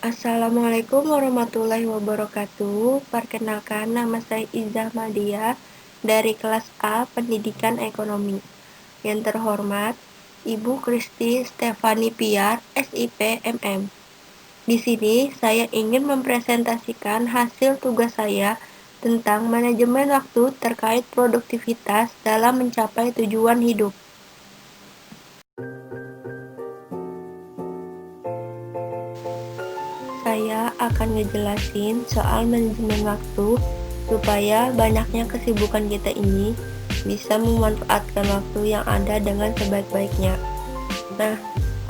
Assalamualaikum warahmatullahi wabarakatuh. Perkenalkan, nama saya Izzah Madia dari kelas A Pendidikan Ekonomi. Yang terhormat, Ibu Kristi Stefani Piar, SIP MM. Di sini saya ingin mempresentasikan hasil tugas saya tentang manajemen waktu terkait produktivitas dalam mencapai tujuan hidup. Saya akan ngejelasin soal manajemen waktu supaya banyaknya kesibukan kita ini bisa memanfaatkan waktu yang ada dengan sebaik-baiknya. Nah,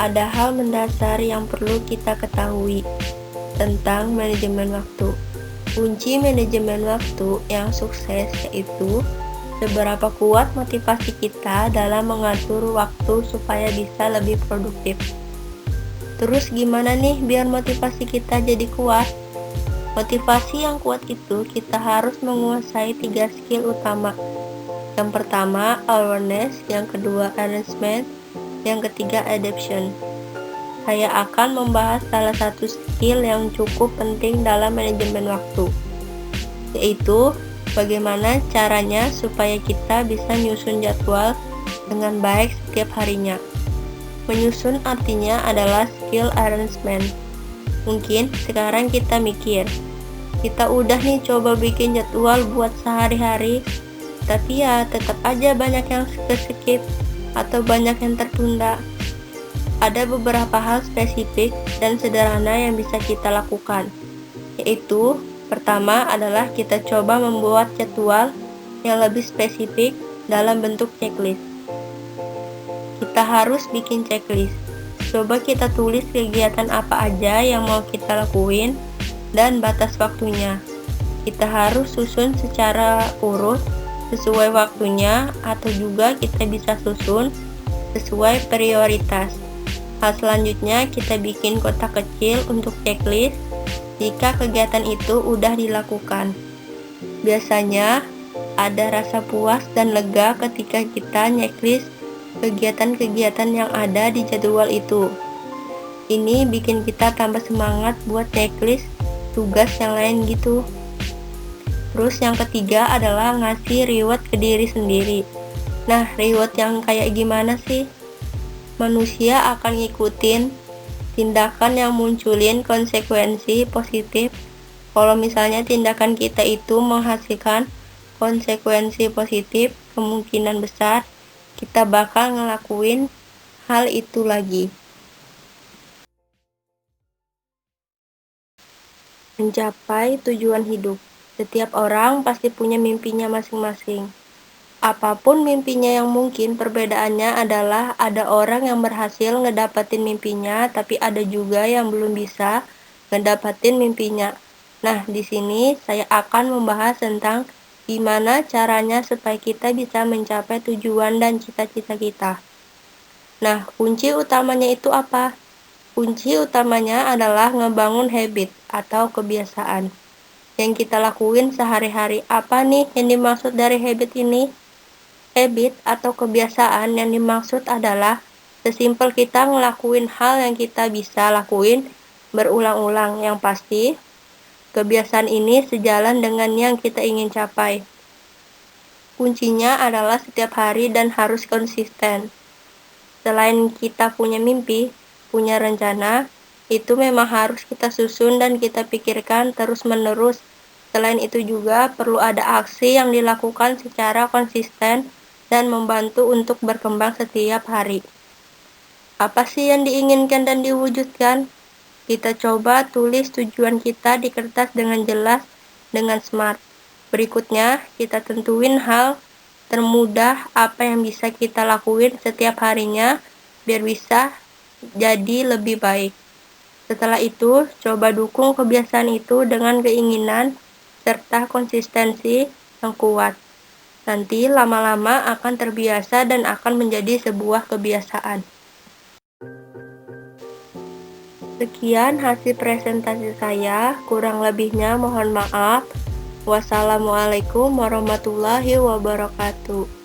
ada hal mendasar yang perlu kita ketahui tentang manajemen waktu. Kunci manajemen waktu yang sukses yaitu seberapa kuat motivasi kita dalam mengatur waktu supaya bisa lebih produktif. Terus gimana nih biar motivasi kita jadi kuat? Motivasi yang kuat itu kita harus menguasai 3 skill utama. Yang pertama, awareness, yang kedua, arrangement, yang ketiga, adaptation. Saya akan membahas salah satu skill yang cukup penting dalam manajemen waktu, yaitu bagaimana caranya supaya kita bisa nyusun jadwal dengan baik setiap harinya. Menyusun artinya adalah skill arrangement. Mungkin sekarang kita mikir, kita udah nih coba bikin jadwal buat sehari-hari, tapi ya tetap aja banyak yang skip atau banyak yang tertunda. Ada beberapa hal spesifik dan sederhana yang bisa kita lakukan, yaitu pertama adalah kita coba membuat jadwal yang lebih spesifik dalam bentuk checklist. Kita harus bikin checklist. Coba kita tulis kegiatan apa aja yang mau kita lakuin dan batas waktunya. Kita harus susun secara urut sesuai waktunya, atau juga kita bisa susun sesuai prioritas. Hal selanjutnya, kita bikin kotak kecil untuk checklist jika kegiatan itu udah dilakukan. Biasanya ada rasa puas dan lega ketika kita checklist kegiatan-kegiatan yang ada di jadwal itu. Ini bikin kita tambah semangat buat checklist tugas yang lain gitu. Terus yang ketiga adalah ngasih reward ke diri sendiri. Nah, reward yang kayak gimana sih? Manusia akan ngikutin tindakan yang munculin konsekuensi positif. Kalau misalnya tindakan kita itu menghasilkan konsekuensi positif, kemungkinan besar kita bakal ngelakuin hal itu lagi. Mencapai tujuan hidup. Setiap orang pasti punya mimpinya masing-masing. Apapun mimpinya yang mungkin, perbedaannya adalah ada orang yang berhasil ngedapatin mimpinya, tapi ada juga yang belum bisa ngedapatin mimpinya. Nah, di sini saya akan membahas tentang gimana caranya supaya kita bisa mencapai tujuan dan cita-cita kita. Nah, kunci utamanya itu apa? Kunci utamanya adalah ngebangun habit atau kebiasaan yang kita lakuin sehari-hari. Apa nih yang dimaksud dari habit ini? Habit atau kebiasaan yang dimaksud adalah sesimpel kita ngelakuin hal yang kita bisa lakuin berulang-ulang. Yang pasti, kebiasaan ini sejalan dengan yang kita ingin capai. Kuncinya adalah setiap hari dan harus konsisten. Selain kita punya mimpi, punya rencana, itu memang harus kita susun dan kita pikirkan terus-menerus. Selain itu juga perlu ada aksi yang dilakukan secara konsisten dan membantu untuk berkembang setiap hari. Apa sih yang diinginkan dan diwujudkan? Kita coba tulis tujuan kita di kertas dengan jelas, dengan smart. Berikutnya, kita tentuin hal termudah apa yang bisa kita lakuin setiap harinya biar bisa jadi lebih baik. Setelah itu, coba dukung kebiasaan itu dengan keinginan serta konsistensi yang kuat. Nanti lama-lama akan terbiasa dan akan menjadi sebuah kebiasaan. Sekian hasil presentasi saya, kurang lebihnya mohon maaf. Wassalamualaikum warahmatullahi wabarakatuh.